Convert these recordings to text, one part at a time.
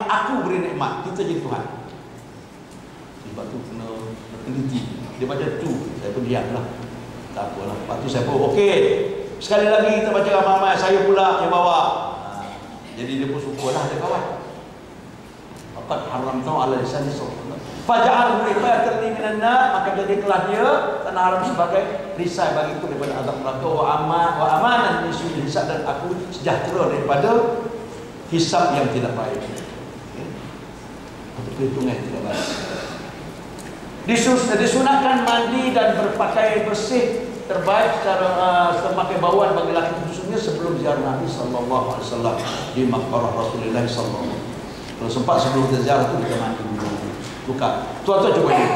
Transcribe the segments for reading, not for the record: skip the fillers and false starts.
aku beri nikmat, kita jadi Tuhan. Sebab tu kena teliti. Dia baca tu, saya pun diamlah. Tak apalah. Lepas tu saya pun okey. Sekali lagi kita baca ramai-ramai, saya pula yang bawa. Jadi dia pun syukurlah dia kawan. Faqad haramtahu ala lisani sultan. Faja'al ribayatan minan nar, maka jadikanlah dia tanah haram sebagai risai bagiku daripada azab neraka wa amanan min su'il hisab, dan aku sejahtera daripada hisab yang tidak baik. Untuk perhitungan tidak baik. Disunatkan mandi dan berpakaian bersih terbaik secara semakai bauan bagi laki khususnya sebelum ziarah Nabi sallallahu alaihi wasallam di maqbarah Rasulullah sallallahu alaihi wasallam. Kalau sempat sebelum ziarah itu kita mandi dulu. Bukan. Tuan-tuan coba ini.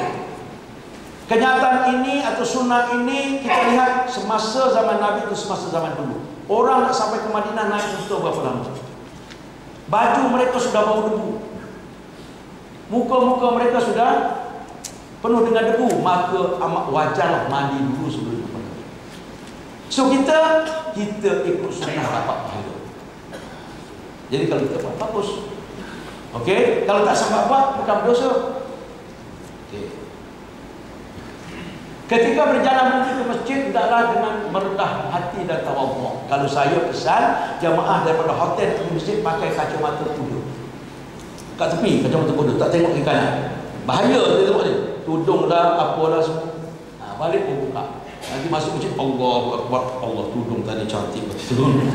Kenyataan ini atau sunnah ini kita lihat semasa zaman Nabi itu semasa zaman dulu. Orang nak sampai ke Madinah naik unta berapa lama? Baju mereka sudah bau debu. Muka-muka mereka sudah penuh dengan debu, maka amat wajarlah mandi dulu sebelum pergi. So kita ikut sunnah dapat pahala. Jadi kalau kita buat bagus. Okey, kalau tak sempat buat bukan berdosa. Okey. Ketika berjalan menuju ke masjid, hendaklah dengan merendah hati dan tawadhu. Kalau saya pesan jamaah daripada hotel ke masjid pakai kacamata kuda. Kat tepi kacamata kuda, tak tengok ke kanan. Bahaya dia tengok dia. Tudung dah, apa dah semua. Balik pun buka. Nanti masuk masjid, Allahu Akbar. Allah, tudung tadi cantik betul.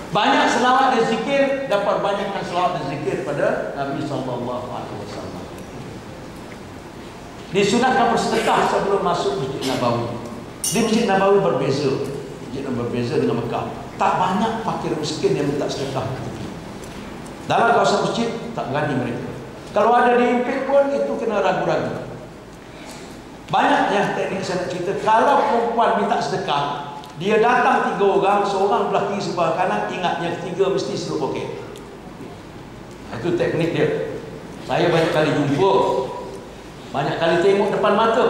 Banyak selawat dan zikir, dapat banyakkan selawat dan zikir pada Nabi sallallahu alaihi wasallam. Disunatkan bersedekah sebelum masuk Masjid Nabawi. Di Masjid Nabawi berbeza. Masjid Nabawi berbeza dengan Mekah. Tak banyak fakir miskin yang minta sedekah. Dalam kawasan masjid tak berani mereka. Kalau ada diimpit pun itu kena ragu-ragu. Banyak yang teknik saya nak cerita. Kalau perempuan minta sedekah, dia datang 3 orang, seorang belah kiri sebelah kanan, ingat yang ketiga mesti suruh okey. Itu teknik dia. Saya banyak kali jumpa, banyak kali tengok depan mata.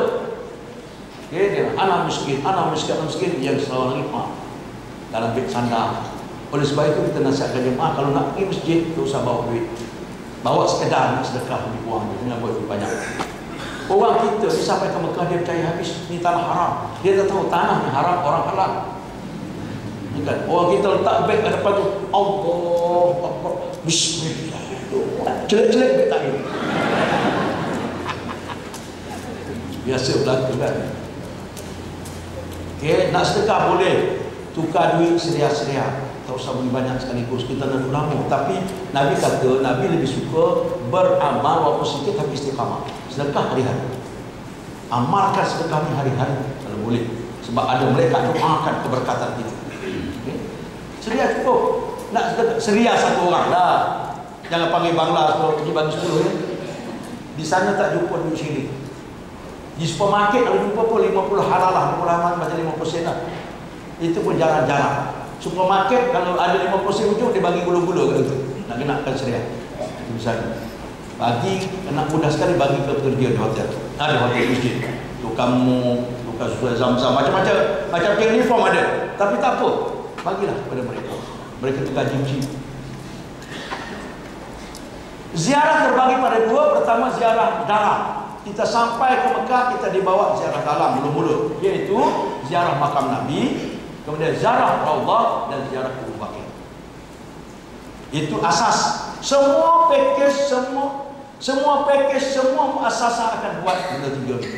Okey, dia anak miskin, anak miskin yang selalu lagi dalam beg sandal. Oleh sebab itu kita nasihatkan jemaah kalau nak pergi masjid, tak usah bawa duit. Bawa sekedar nak sedekah lebih kurang, jangan buat lebih banyak. Orang kita sampai ke Mekah dia percaya habis ni tanah haram. Dia tak tahu tanah ni haram, orang halal. Bukan. Orang kita letak beg kat depan tu, Allah Akbar, bismillah. Jelek-jelek beg tak ini. Biasa berlaku kan. Okey, nak sedekah boleh. Tukar duit seria-seria. Tak usah beri banyak sekaligus, kita nak lama. Tapi Nabi kata, Nabi lebih suka beramal walaupun sedikit tapi istiqamah. Sedekah hari-hari. Amalkan sedekah ni hari-hari kalau boleh. Sebab ada mereka doakan keberkatan kita. Okay. Seria cukup. Nak sedekah seria satu orang dah. Jangan panggil bangla kalau pergi bagi 10 ya. Di sana tak jumpa duit syirik. Di supermarket kalau jumpa pun 50 halalah, 50 halaman macam 50 sen lah. Itu pun jarang-jarang. Supermarket kalau ada 50 sen ujung dia bagi gula-gula kat situ. Nak kenakan syariah. Itu misalnya. Bagi anak muda sekali bagi ke pekerja di hotel. Ada hotel masjid. Tukang mu, tukang susu zam-zam, macam-macam. Macam uniform ada. Tapi tak apa. Bagilah kepada mereka. Mereka tukar jim-jim. Ziarah terbagi pada dua. Pertama ziarah dalam. Kita sampai ke Mekah, kita dibawa ziarah dalam mula-mula. Iaitu ziarah makam Nabi. Kemudian ziarah Raudhah dan ziarah Kubur Baqi. Itu asas. Semua package, semua muassasah akan buat benda tiga ni.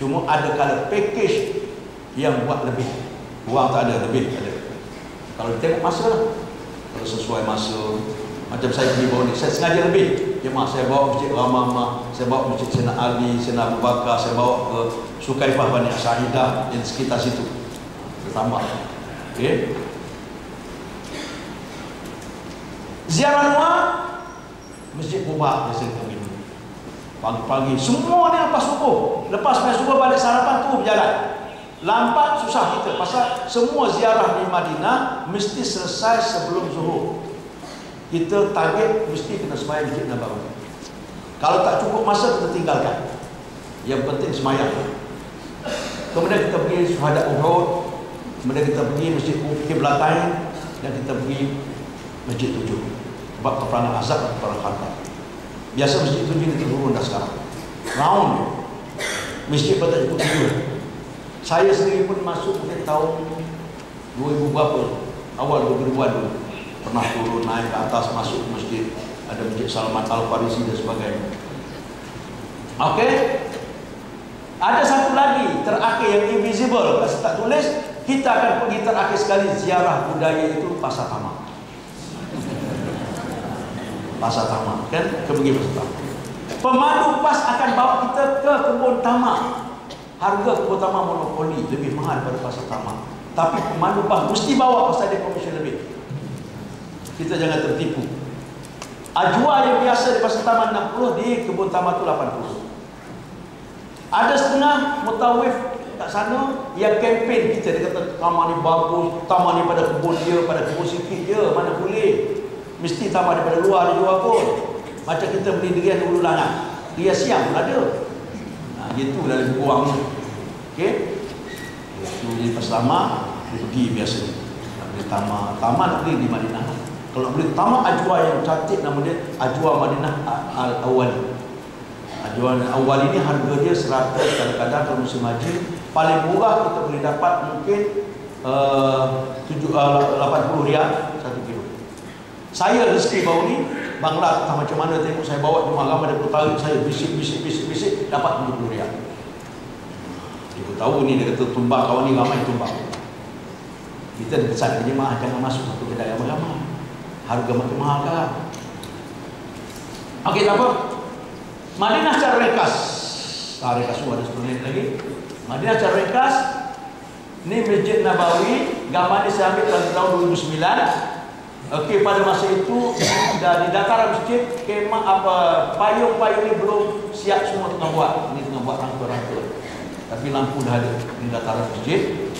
Cuma ada kalau package yang buat lebih. Uang tak ada, lebih ada. Kalau tengok masa lah. Kalau sesuai masa. Macam saya pergi bawa ni, saya sengaja lebih. Jemaah saya bawa masjid Ramamah, saya bawa masjid Sayyidina Ali, Sayyidina Abu Bakar, saya bawa ke Sukaifah Bani Sa'idah yang sekitar situ. Tambah. Okey. Ziarah luar Masjid Quba biasa kita pergi. Pagi-pagi semua ni lepas subuh. Lepas main subuh balik sarapan tu berjalan. Lambat susah kita pasal semua ziarah di Madinah mesti selesai sebelum zuhur. Kita target mesti kena sembahyang Masjid Nabawi. Kalau tak cukup masa kita tinggalkan. Yang penting sembahyang. Kemudian kita pergi Syuhada Uhud. Kemudian kita pergi Masjid Qiblatain dan kita pergi Masjid 7. Sebab peperangan Azab dan peperangan Khandaq. Biasa Masjid 7 ini turun dah sekarang. Round dia. Masjid pada cukup 7. Saya sendiri pun masuk mungkin tahun 2000 berapa, awal 2000-an dulu. Pernah turun naik ke atas masuk ke masjid. Ada Masjid Salman Al-Farisi dan sebagainya. Okey. Ada satu lagi terakhir yang invisible. Kalau tak tulis, kita akan pergi terakhir sekali ziarah budaya itu Pasar Tamak. Pasar Tamak, kan? Pergi Pasar Tamak. Pemandu PAS akan bawa kita ke kebun tamak. Harga kebun tamak monopoli, lebih mahal daripada Pasar Tamak. Tapi pemandu PAS mesti bawa pasal dia komisen lebih. Kita jangan tertipu. Ajwa yang biasa di Pasar Tamak 60, di kebun tamak tu 80. Ada setengah mutawif kat sana yang kempen kita, dia kata tamak ni bagus, tamak ni pada kebun dia, pada kebun sikit je, mana boleh. Mesti tamak daripada luar dia jual pun. Macam kita beli durian dulu langat, dia siang pun ada. Gitu dah lebih kurang ni. Okey. Itu di Pasar Tamak, dia pergi biasanya. Nak beli tamak, tamak nak beli di Madinah. Kalau beli tamak Ajwa yang cantik, nama dia Ajwa Madinah Al-Awwali. Ajwa Al-Awwali ini harga dia 100, kadang-kadang kalau musim haji paling murah kita boleh dapat mungkin 80 riyal 1 kilo. Saya rezeki baru ni, Bangla entah macam mana tengok saya bawa rumah ramai dia tarik saya bisik dapat 70 riyal. Dia tahu ni, dia kata tumbang kawan ni ramai tumbang. Kita pesan ke jemaah jangan masuk satu kedai ramai-ramai. Harga makin mahal kan. Okey, tak apa. Madinah secara ringkas. Ringkas semua ada 10 minit lagi. Madinah secara ringkas. Ni Masjid Nabawi, gambar ni saya ambil tahun 2009. Okey, pada masa itu dah di dataran masjid, kemah payung-payung ni belum siap, semua tengah buat. Ini tengah buat rangka-rangka. Tapi lampu dah ada di dataran masjid.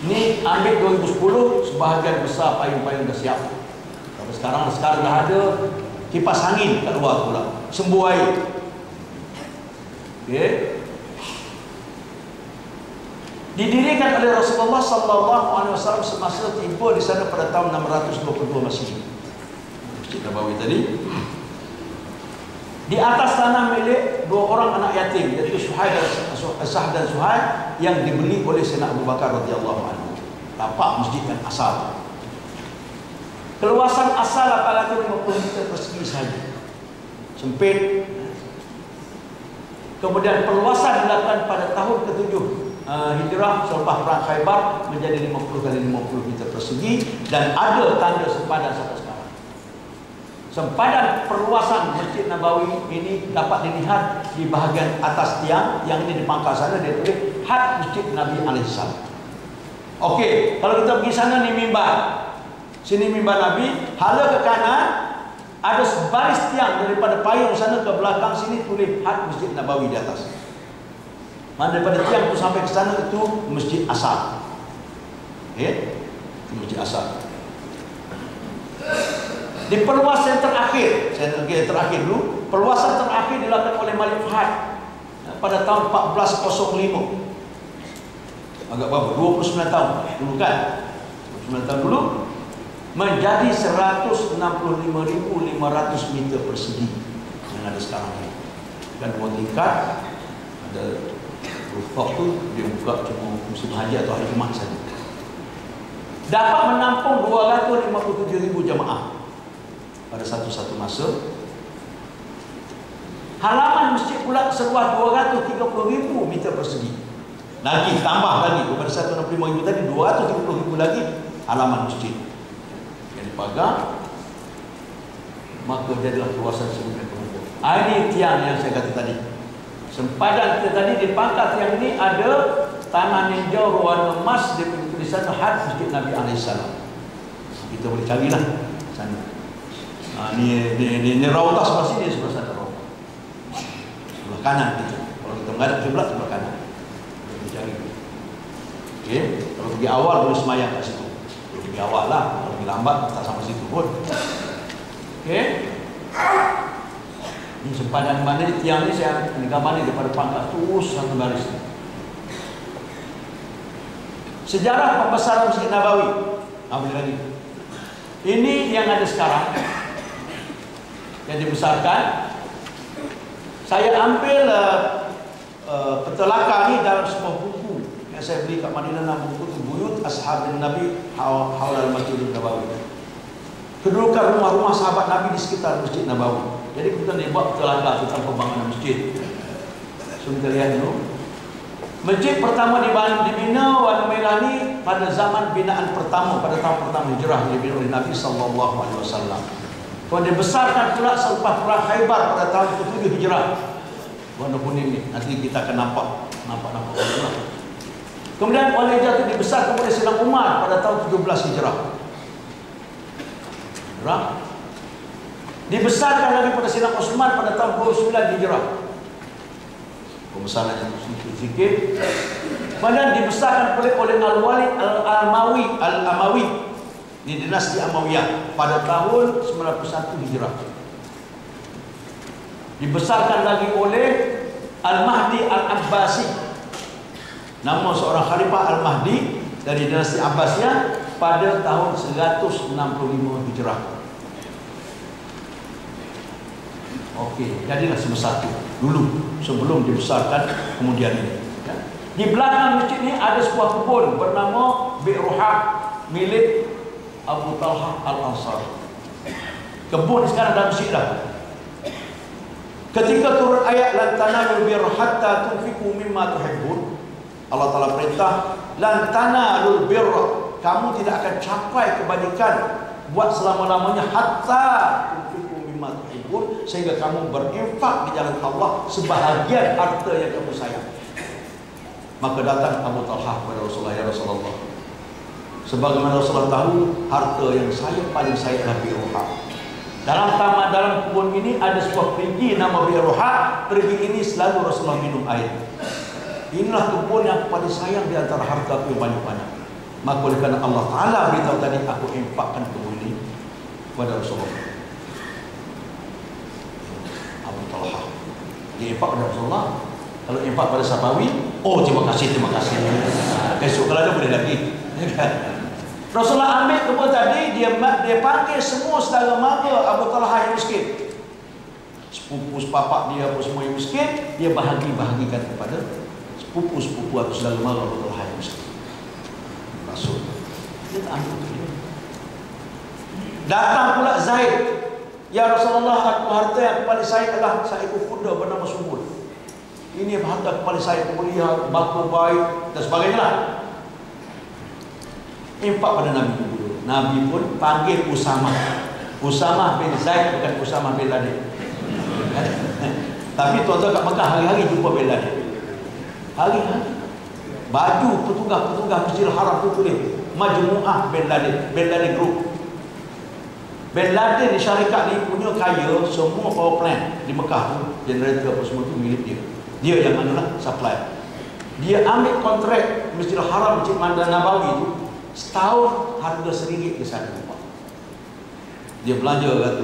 Ni ambil 2010, sebahagian besar payung-payung dah siap. Tapi sekarang dah ada kipas angin kat luar pula, sembuh air. Okey. Didirikan oleh Rasulullah SAW semasa tiba di sana pada tahun 622 Masehi. Masjid Nabawi tadi. Di atas tanah milik dua orang anak yatim, iaitu Sa'd dan Suhail, yang dibeli oleh Sayyidina Abu Bakar radhiyallahu anhu. Tapak masjid yang asal. Keluasan asal apalagi 50 meter persegi saja. Sempit. Kemudian perluasan dilakukan pada tahun ke-7 Hijrah selepas perang Khaybar menjadi 50 kali 50 meter persegi, dan ada tanda sempadan sampai sekarang. Sempadan perluasan Masjid Nabawi ini dapat dilihat di bahagian atas tiang yang ini di pangkal sana, dia tulis Had Masjid Nabi alaihissalam. Okey, kalau kita pergi sana ni mimbar. Sini mimbar Nabi, hala ke kanan ada sebaris tiang daripada payung sana ke belakang sini tulis Had Masjid Nabawi di atas. Mana daripada tiang tu sampai ke sana itu masjid asal. Okey, itu masjid asal. Di perluasan terakhir, terakhir dulu, perluasan terakhir dilakukan oleh Malik Fahad pada tahun 1405. Agak berapa? 29 tahun dulu kan? 29 tahun dulu menjadi 165.500 meter persegi yang ada sekarang ini. Dan dua tingkat, ada rooftop tu dia buka cuma musim haji atau hari Jumaat saja. Dapat menampung 257.000 jemaah pada satu masa. Halaman masjid pula seluas 230.000 meter persegi. Lagi tambah lagi daripada 165.000 tadi, 230.000 lagi halaman masjid yang dipagar, maka jadilah luasan 9 km. Ini tiang yang saya kata tadi. Sempadan kita tadi di pangkat tiang ini ada tanah ninjau warna emas di tulisan Had Masjid Nabi alaihissalam. Kita boleh carilah sana. Ni rautah sebelah sini, sebelah sana rautah. Sebelah kanan kita. Kalau kita menghadap kiblat sebelah kanan. Kita boleh cari. Okey, kalau pergi awal boleh semayang kat situ. Kalau pergi awal lah, kalau pergi lambat tak sampai situ pun. Okey. Ini sempadan mana di tiang ni, saya gambar ni daripada pangkat terus satu baris. Sejarah pembesaran Masjid Nabawi. Boleh lagi. Ini yang ada sekarang, yang dibesarkan. Saya ambil petelaka ni dalam sebuah buku yang saya beli kat Madinah, nama buku itu Buyut Ashabin Nabi Haula al-Masjidil Nabawi. Kedudukan rumah-rumah sahabat Nabi di sekitar Masjid Nabawi. Jadi kita ni buat petelaka tentang pembangunan masjid. So kita lihat dulu. Masjid pertama dibina warna merah ni pada zaman binaan pertama, pada tahun pertama hijrah, dibina oleh Nabi SAW. Kemudian dibesarkan pula selepas perang Khaybar pada tahun ke-7 hijrah. Warna kuning ni nanti kita akan nampak. Kemudian oleh hijrah itu dibesarkan oleh Sayyidina Umar pada tahun 17 hijrah. Dibesarkan lagi pada Sayyidina Utsman pada tahun 29 hijrah. Pembesarannya sedikit. Kemudian dibesarkan oleh Al-Walid Al-Amawi di dinasti Amawiyah pada tahun 91 hijrah. Dibesarkan lagi oleh Al-Mahdi Al-Abbasi, nama seorang khalifah Al-Mahdi dari dinasti Abbasiyah pada tahun 165 hijrah. Okey, jadilah sebesar itu dulu sebelum dibesarkan kemudian ini. Di belakang masjid ini ada sebuah kebun bernama Bi'ruha milik Abu Talha Al-Ansari. Kebun sekarang dalam masjid dah. Ketika turun ayat lan tanalul birra hatta tunfiqu mimma tuhibbun, Allah Taala perintah lan tanalul birra, kamu tidak akan capai kebaikan buat selama-lamanya hatta tunfiqu mimma tuhibbun, sehingga kamu berinfak di jalan Allah sebahagian harta yang kamu sayang. Maka datang Abu Talha kepada Rasulullah, ya Rasulullah, sebagaimana Rasulullah tahu, harta yang saya paling sayang adalah Bi'ruha. Dalam kebun ini ada sebuah perigi nama Bi'ruha. Perigi ini selalu Rasulullah minum air. Inilah kebun yang paling sayang di antara harta yang banyak-banyak. Maka oleh kerana Allah Ta'ala beritahu tadi, aku infakkan kebun ini kepada Rasulullah. Abu Talha dia infak kepada Rasulullah. Kalau infak pada Sabawi, oh terima kasih. Esok kalau ada boleh lagi. Rasulullah ambil kebun tadi, dia panggil semua saudara mara Abu Talha yang miskin, sepupu sepapak dia apa semua yang miskin, dia bahagikan kepada sepupu atau saudara mara Abu Talha yang miskin. Rasul dia tak ambil dia. Datang pula Zaid, ya Rasulullah, harta yang paling saya adalah seekor kuda bernama Subul. Ini harta paling saya, kemuliaan, batu baik dan sebagainya. Infak pada Nabi dulu. Nabi pun panggil Usama bin Zaid, bukan Usama bin Laden. Tapi tuan-tuan kat Mekah hari-hari jumpa bin Laden. Hari-hari. Baju petugas Masjidil Haram tu tulis Majmu'ah bin Laden Group. Bin Laden di syarikat ni punya kaya, semua power plant di Mekah tu, generator apa semua tu milik dia. Dia yang mana supply. Dia ambil kontrak Masjidil Haram, Masjid Nabawi tu, setahun harga RM1 ke sana. Dia belanja kata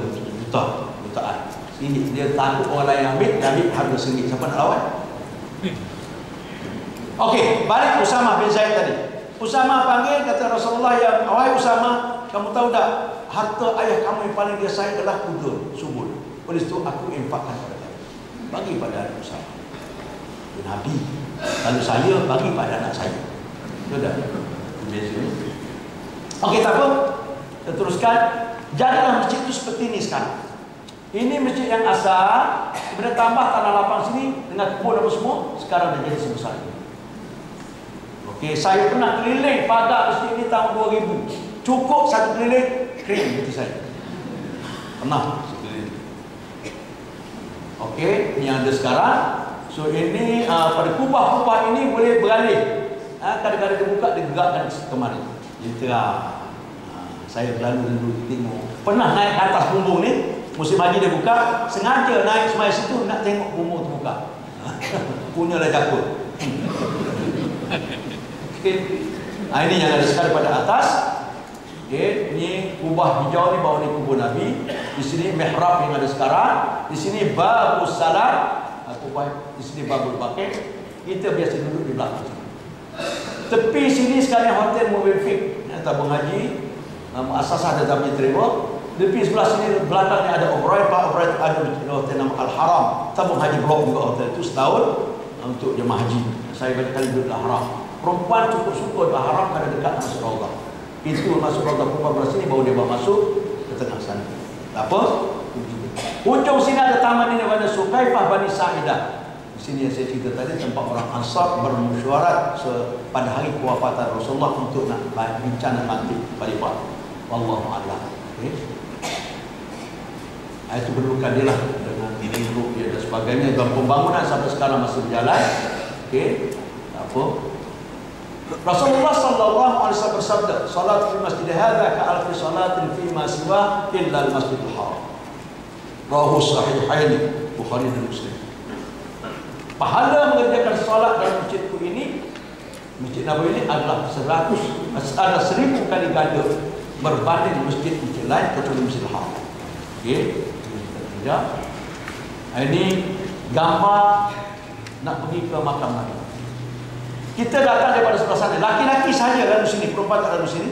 jutaan. Ini dia takut orang lain ambil, dia ambil harga RM1. Siapa nak lawan? Okey, balik Usama bin Zaid tadi. Usama panggil, kata Rasulullah, ya wahai Usama, kamu tahu tak, harta ayah kamu yang paling dia sayang adalah kuda Subul. Oleh itu aku infakkan pada dia. Bagi pada anak Usama. Nabi, kalau saya bagi pada anak saya. Sudah. Okey, tak apa. Kita teruskan. Jadilah masjid itu seperti ini sekarang. Ini masjid yang asal, kemudian tambah tanah lapang sini dengan kebun apa semua, sekarang dah jadi sebesar ini. Okey, saya pernah keliling pagar masjid ini tahun 2000. Cukup satu keliling, kering hati saya. Pernah sekeliling. Okey, yang ada sekarang. So ini pada kubah-kubah ini boleh beralih. Kadang-kadang dia buka, dia gerakkan kemari. Jadi saya lalu tengok. Pernah naik atas bumbung ni, musim haji dia buka, sengaja naik semai situ nak tengok bumbung tu buka. Punyalah jakut. Okay. Ini yang ada sekarang pada atas. Okay. Ini kubah hijau ni, bawah ni kubur Nabi. Di sini mihrab yang ada sekarang. Di sini babus salat. Di sini babul baqi. Kita biasa duduk di belakang. Tepi sini sekarang hotel Mobil Fik, tabung haji. muasasah dan kami terima. Di sebelah sini belakangnya ada operator ada hotel nama Al-Haram. Tabung haji blok juga hotel itu setahun untuk jemaah haji. Saya banyak kali duduk di Al-Haram. Perempuan cukup suka di Al-Haram karena dekat masuk Raudhah. Itu masuk Raudhah perempuan belah sini baru dia bawa masuk ke tengah sana. Apa? Ujung sini ada taman ini pada Sukaifah Bani Sa'idah. Di sini yang saya cerita tadi tempat orang Ansar bermusyawarat pada hari kewafatan Rasulullah untuk nak bincang dan mati khalifah. Wallahu a'lam. Okey. Itu perlukan dia lah dengan ini grup dia dan sebagainya. Dan pembangunan sampai sekarang masih berjalan. Okey. Apa? Rasulullah sallallahu alaihi wasallam bersabda, "Salat fi masjid hadza ka alfi salatin fi ma siwa illa al-masjidil haram." Rawahu sahihain, Bukhari dan Muslim. Pahala mengerjakan salat dalam masjidku ini, Masjid Nabawi ini adalah 1000 kali ganda berbanding masjid-masjid lain kecuali Masjidil Haram. Okey. Tidak. Ini gambar nak pergi ke makam Nabi. Kita datang daripada sebelah sana. Laki-laki saja lalu sini, perempuan tak lalu sini.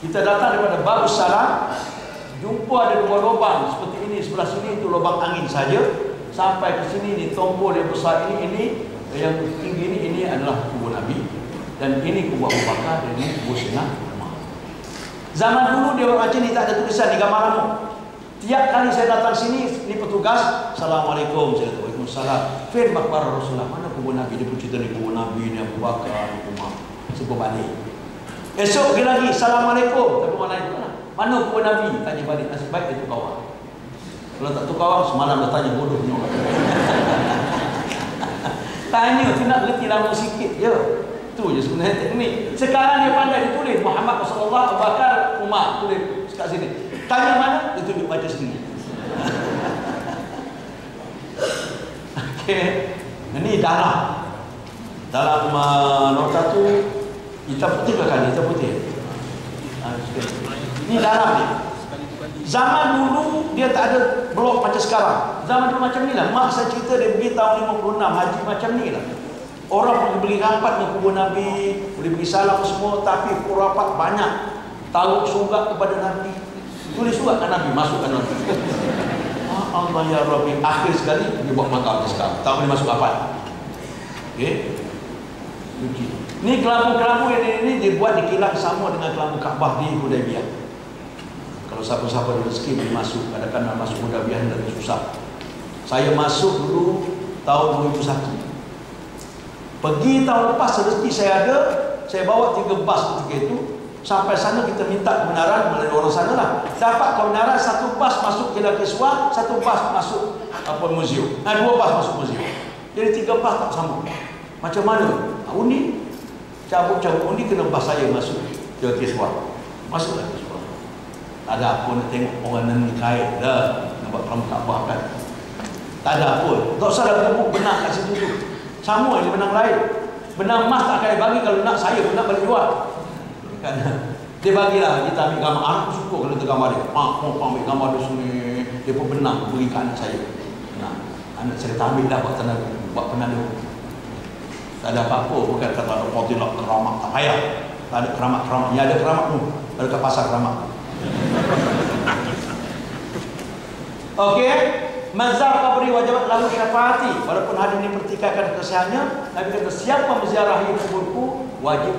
Kita datang daripada Babus Salam, jumpa ada 2 lubang seperti ini, sebelah sini itu lubang angin saja. Sampai ke sini ni tombol yang besar ini yang tinggi ini adalah kubur Nabi dan ini kubur Abu Bakar dan ini kubur Sayyidina Umar. Zaman dulu dia orang Aceh ni tak ada tulisan di gambar lama. Tiap kali saya datang sini, ni petugas, Assalamualaikum, saya kata, Waalaikumsalam. Fin makbar Rasulullah, mana kubur Nabi? Dia pun cerita ni kubur Nabi, ni Abu Bakar, Umar. Sebab balik. Esok pergi lagi, Assalamualaikum. Tapi orang lain mana kubur Nabi? Tanya balik, nasib baik dia tukar orang. Kalau tak tukar orang, semalam dah tanya bodoh punya orang. Tanya, tu nak letih lama sikit je. Tu je sebenarnya teknik. Sekarang dia pandai ditulis Muhammad Rasulullah, Abu Bakar, Umar, tulis kat sini. Tanya mana? Dia tunjuk baca sendiri. Okey. Ini dalam nota tu hitam putih ke kan? Hitam putih. Ini dalam ni. Zaman dulu dia tak ada blok macam sekarang. Zaman dulu macam ni lah. Mak saya cerita dia pergi tahun 56 haji macam ni lah. Orang boleh beli rapat dengan kubur Nabi, boleh beli salam semua, tapi rapat banyak. Taruh surat kepada Nabi. Tulis surat ke Nabi, masukkan Nabi. Allah ya Rabbi. Akhir sekali dia buat makam dia sekarang. Tak boleh masuk rapat. Okey. Ni kelambu-kelambu ini dibuat di kilang sama dengan kelambu Kaabah di Hudaybiyah. Kalau siapa-siapa ada rezeki boleh masuk. Kadang-kadang masuk Hudaybiyah dan susah. Saya masuk dulu tahun 2001. Pergi tahun lepas rezeki saya ada, saya bawa 3 bas ketika itu. Sampai sana kita minta kebenaran melalui orang sana lah. Dapat kebenaran 1 bas masuk Kilang Kiswah, 1 bas masuk muzium. 2 bas masuk muzium. Jadi 3 bas tak sama. Macam mana? Undi. Cabut-cabut undi kena bas saya masuk Kilang Kiswah. Masuklah Kiswah. Tak ada apa nak tengok orang yang kait dah. Nampak kelam Kaabah kan. Tak ada apa. Tak usah dah tepuk benang kat situ tu. Sama dengan benang lain. Benang emas tak akan bagi kalau nak saya pun nak balik jual. Kan? Dia bagilah kita ambil gambar. Anak pun suka kalau tergambar dia. Mak ambil gambar dia sini. Dia pun benang beri ke anak saya. Nah, anak saya tak ambil dah buat penanda. Tak ada apa-apa. Bukan kata ada fadilah keramat. Tak payah. Tak ada keramat-keramat. Ya ada keramat tu. Ada kat pasar keramat. Okey. Mazar qabri wajibat lahu syafaati. Walaupun hadis ini pertikaikan kesahihannya, Nabi kata siapa menziarahi kuburku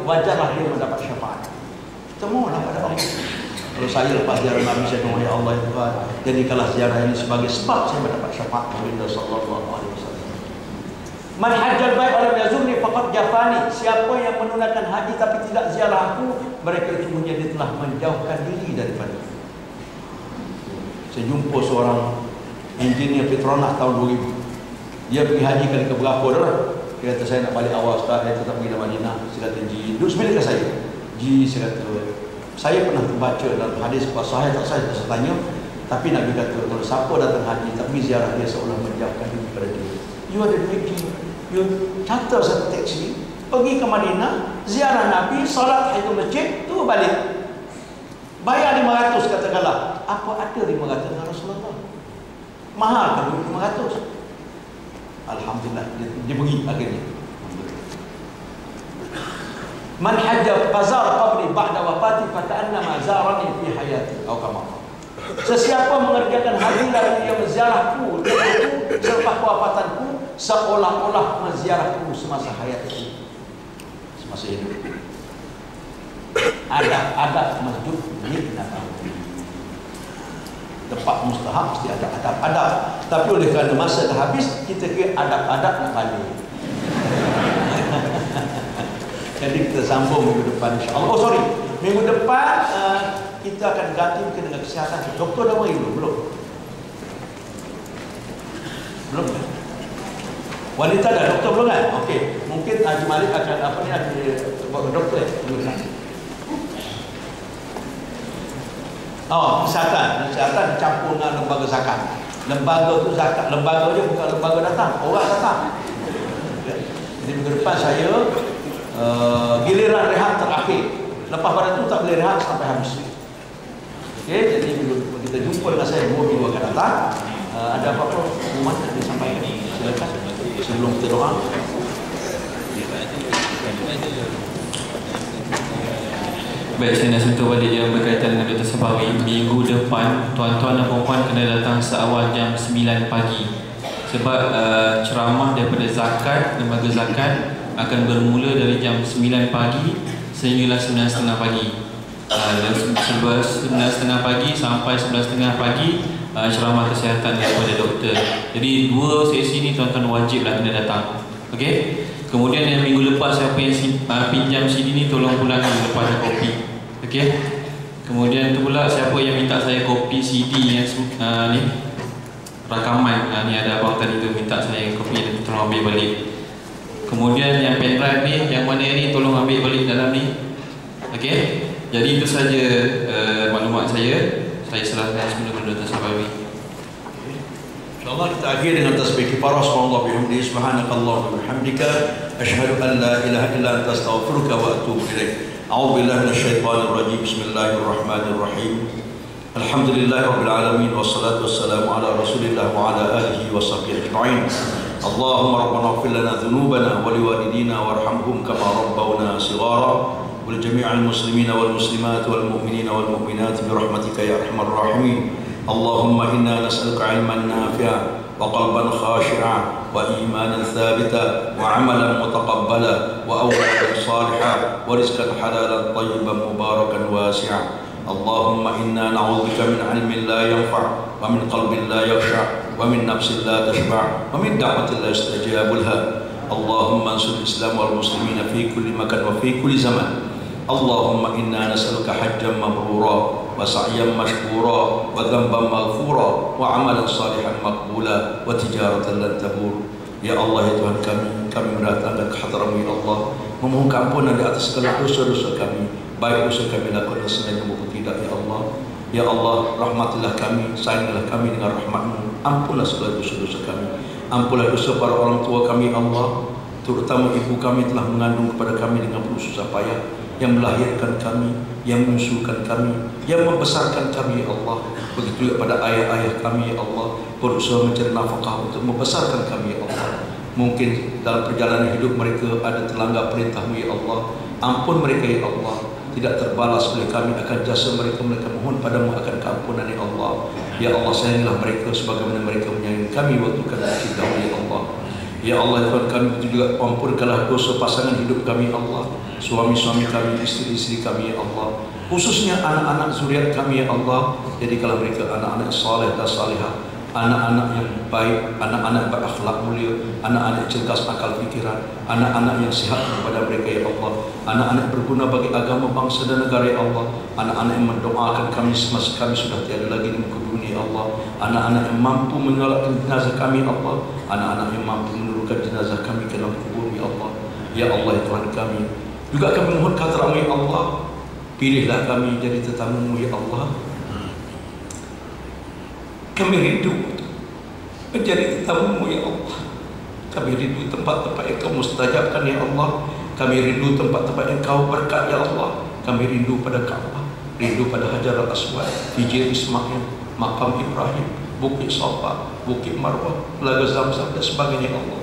wajarlah dia mendapat syafaat. Temulah pada Allah. Kalau saya lepas ziarah Nabi saya doa ya Allah ya Tuhan, jadikanlah ziarah ini sebagai sebab saya mendapat syafaat Nabi sallallahu alaihi wasallam. Man hajjal bait wa lam yazurni faqad jafani. Siapa yang menunaikan haji tapi tidak ziarah aku, mereka itu dia telah menjauhkan diri daripada. Saya jumpa seorang engineer Petronas tahun 2000. Dia pergi haji kali ke berapa dah. Dia kata saya nak balik awal Ustaz, saya tetap pergi ke Madinah. Saya kata Ji, duduk sebelah ke saya. Ji, saya kata saya pernah terbaca dalam hadis sahih tak saya tanya, tapi Nabi kata kalau siapa datang haji tak pergi ziarah dia seolah menjauhkan diri daripada dia. You ada duit Ji, you charter satu taksi pergi ke Madinah, ziarah Nabi, solat itu masjid, tu balik. Bayar 500 katakanlah. Apa ada 500 dengan Rasulullah? Mahal kan 500. Alhamdulillah dia pergi akhirnya. Man hajja fazar qabri ba'da wafati faka'annama zarani fi hayati atau kama. Sesiapa mengerjakan haji lalu ia menziarahku selepas kewafatanku, seolah-olah menziarahku semasa hayatku, semasa hidup. Adab masjid Nabawi. Tempat mustahab mesti ada adab. Tapi oleh kerana masa dah habis, kita ke adab-adab nak balik. Jadi kita sambung minggu depan insya-Allah. Oh sorry, minggu depan kita akan ganti dengan kesihatan. Doktor dah mari belum? Belum kan? Wanita dah, doktor belum kan? Okey, mungkin Haji Malik akan doktor kesihatan dicampur dengan lembaga zakat. Lembaga tu zakat, lembaga je bukan lembaga datang, orang datang. Jadi minggu depan saya giliran rehat terakhir. Lepas pada tu tak boleh rehat sampai habis. Okey, jadi kita jumpa dengan saya 2 minggu akan datang. Ada apa-apa pengumuman yang disampaikan? Silakan sebelum kita doa. Baik, saya nak sentuh balik yang berkaitan dengan Dr. Sabawi. Minggu depan, tuan-tuan dan puan kena datang seawal jam 9 pagi. Sebab ceramah daripada zakat, lembaga zakat akan bermula dari jam 9 pagi sehinggalah 9.30 pagi. 9.30 pagi sampai 11.30 pagi ceramah kesihatan daripada doktor. Jadi 2 sesi ni tuan-tuan wajiblah kena datang. Okey. Kemudian yang minggu lepas siapa yang pinjam CD ni tolong pulang lepas ada kopi. Okey. Kemudian tu pula siapa yang minta saya kopi CD yang ni rakaman, ni ada abang tadi tu minta saya kopi, nanti tolong ambil balik. Kemudian yang pendrive ni, yang mana ni tolong ambil balik dalam ni. Okey. Jadi itu saja maklumat saya. Saya serahkan semula kepada Dr. Sabawi. InsyaAllah kita akhir dengan tasbih kifarah. Subhanallah bihamdihi, subhanakallah wa bihamdika, asyhadu an la ilaha illa anta, astaghfiruka wa atubu ilaik. A'udzu billahi minasyaitonir rajim. Bismillahirrahmanirrahim. Alhamdulillahi rabbil alamin, wassalatu wassalamu ala Rasulillah wa ala alihi wa sahbihi ajma'in. Allahumma rabbana ighfir lana dhunubana wa liwalidina warhamhum kama rabbawna shighara. ولجميع المسلمين والمسلمات والمؤمنين والمؤمنات برحمتك يا أرحم الراحمين. اللهم إنا نسألك علما نافعا وقلبا خاشعا وإيمانا ثابتا وعملا متقبلا وأولادا صالحا ورزقا حلالا طيبا مباركا واسعا. اللهم إنا نعوذ بك من علم لا ينفع ومن قلب لا يخشع ومن نفس لا تشبع ومن دعوة لا يستجاب لها. اللهم انصر الإسلام والمسلمين في كل مكان وفي كل زمان. اللهم إنا نسألك حجا مبرورا وسعيا مشكورا وذنبا مغفورا وعملا صالحا مقبولا وتجارة لن تبور. Ya Allah, ya Tuhan kami mendatangkan kehadiran-Mu ya Allah, memohon keampunan di atas segala dosa-dosa kami, baik dosa kami lakukan dan sengaja maupun tidak ya Allah. Ya Allah, rahmatilah kami, sayangilah kami dengan rahmat-Mu, ampunlah segala dosa-dosa kami, ampunlah dosa para orang tua kami Allah, terutama ibu kami telah mengandung kepada kami dengan penuh susah payah, yang melahirkan kami, yang menyusukan kami, yang membesarkan kami ya Allah. Begitu juga pada ayah-ayah kami ya Allah, berusaha mencari nafkah untuk membesarkan kami ya Allah. Mungkin dalam perjalanan hidup mereka ada terlanggar perintah-Mu ya Allah. Ampun mereka ya Allah, tidak terbalas oleh kami akan jasa mereka. Mereka mohon padamu akan keampunan ya Allah. Ya Allah, sayangilah mereka sebagaimana mereka menyayangi kami waktu kami kecil dahulu ya Allah. Ya Allah, Tuhan kami juga ampunkanlah dosa pasangan hidup kami Allah, suami-suami kami, istri-istri kami ya Allah, khususnya anak-anak zuriat kami ya Allah. Jadikanlah mereka anak-anak saleh dan salihah, anak-anak yang baik, anak-anak berakhlak mulia, anak-anak cerdas akal fikiran, anak-anak yang sihat kepada mereka ya Allah, anak-anak berguna bagi agama, bangsa dan negara ya Allah, anak-anak yang mendoakan kami semasa kami sudah tiada lagi di muka bumi ya Allah, anak-anak yang mampu menyolatkan jenazah kami ya Allah, anak-anak yang mampu menurunkan jenazah kami ke dalam kubur ya Allah. Ya Allah, ya Tuhan kami, juga kami mohon kehadiran-Mu ya Allah, pilihlah kami jadi tetamu-Mu ya Allah. Kami rindu menjadi tetamu-Mu ya Allah. Kami rindu tempat-tempat yang Kau mustajabkan ya Allah. Kami rindu tempat-tempat yang Kau berkat ya Allah. Kami rindu pada Ka'bah, rindu pada Hajar al-Aswad, Hijr Ismail, Makam Ibrahim, Bukit Safa, Bukit Marwah, Telaga Zamzam dan sebagainya ya Allah.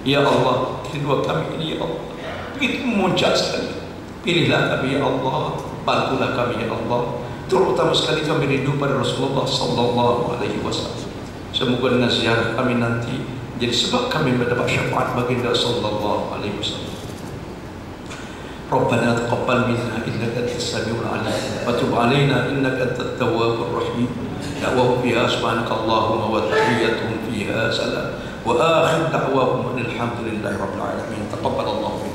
Ya Allah, kedua kami ini ya Allah begitu memuncak sekali, Pilihlah kami ya Allah, bantulah kami ya Allah. Terutama sekali kami rindu pada Rasulullah sallallahu alaihi wasallam. Semoga dengan ziarah kami nanti jadi sebab kami mendapat syafaat baginda sallallahu alaihi wasallam. Rabbana taqabbal minna innaka antas samiul alim wa tub alaina innaka antat tawwabur rahim. Da'wahum fiha subhanaka Allahumma wa tahiyyatuhum fiha salam wa akhir da'wahum alhamdulillahi rabbil alamin. Taqabbalallahu